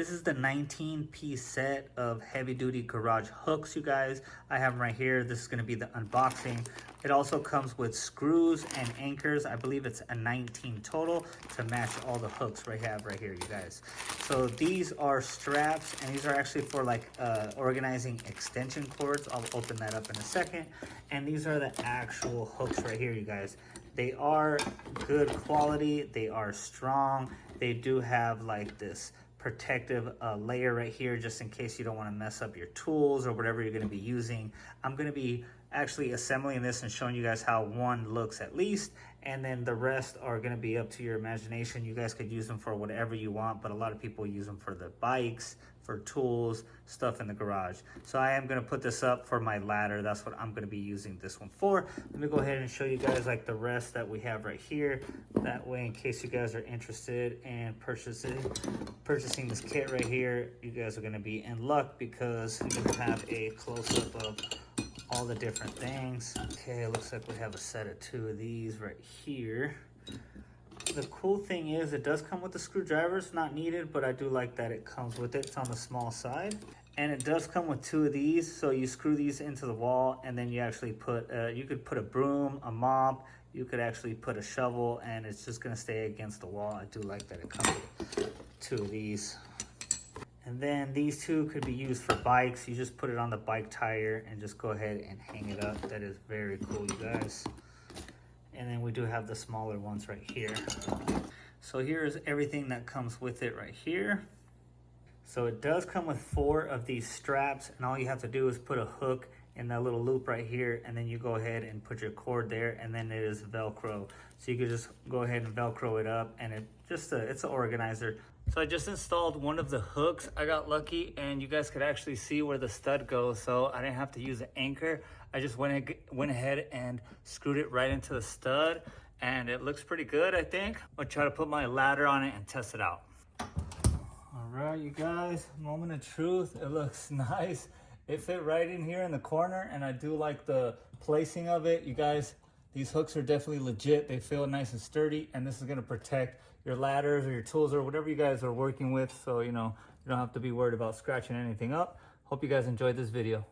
This is the 19-piece set of heavy-duty garage hooks, you guys. I have them right here. This is going to be the unboxing. It also comes with screws and anchors. I believe it's a 19 total to match all the hooks I have right here, you guys. So these are straps, and these are actually for like organizing extension cords. I'll open that up in a second. And these are the actual hooks right here, you guys. They are good quality. They are strong. They do have like this protective layer right here just in case you don't want to mess up your tools or whatever you're going to be using. I'm going to be actually assembling this and showing you guys how one looks at least, and then the rest are going to be up to your imagination. You guys could use them for whatever you want, but a lot of people use them for the bikes, for tools, stuff in the garage. So I am going to put this up for my ladder. That's what I'm going to be using this one for. Let me go ahead and show you guys like the rest that we have right here. That way, in case you guys are interested in purchasing this kit right here, you guys are going to be in luck because you're going to have a close-up of all the different things. Okay, it looks like we have a set of 2 of these right here. The cool thing is it does come with the screwdrivers, not needed, but I do like that it comes with it. It's on the small side. And it does come with 2 of these, so you screw these into the wall, and then you actually put, you could put a broom, a mop, you could actually put a shovel, and it's just gonna stay against the wall. I do like that it comes with 2 of these. And then these 2 could be used for bikes. You just put it on the bike tire and just go ahead and hang it up. That is very cool, you guys. And then we do have the smaller ones right here. So here's everything that comes with it right here. So it does come with 4 of these straps, and all you have to do is put a hook in that little loop right here, and then you go ahead and put your cord there, and then it is Velcro. So you can just go ahead and Velcro it up, and it's an organizer. So I just installed one of the hooks. I got lucky, and you guys could actually see where the stud goes, so I didn't have to use an anchor. I just went ahead and screwed it right into the stud, and it looks pretty good, I think. I'll try to put my ladder on it and test it out. All right, you guys, moment of truth. It looks nice. It fit right in here in the corner, and I do like the placing of it. You guys, these hooks are definitely legit. They feel nice and sturdy, and this is gonna protect your ladders or your tools or whatever you guys are working with. So, you know, you don't have to be worried about scratching anything up. Hope you guys enjoyed this video.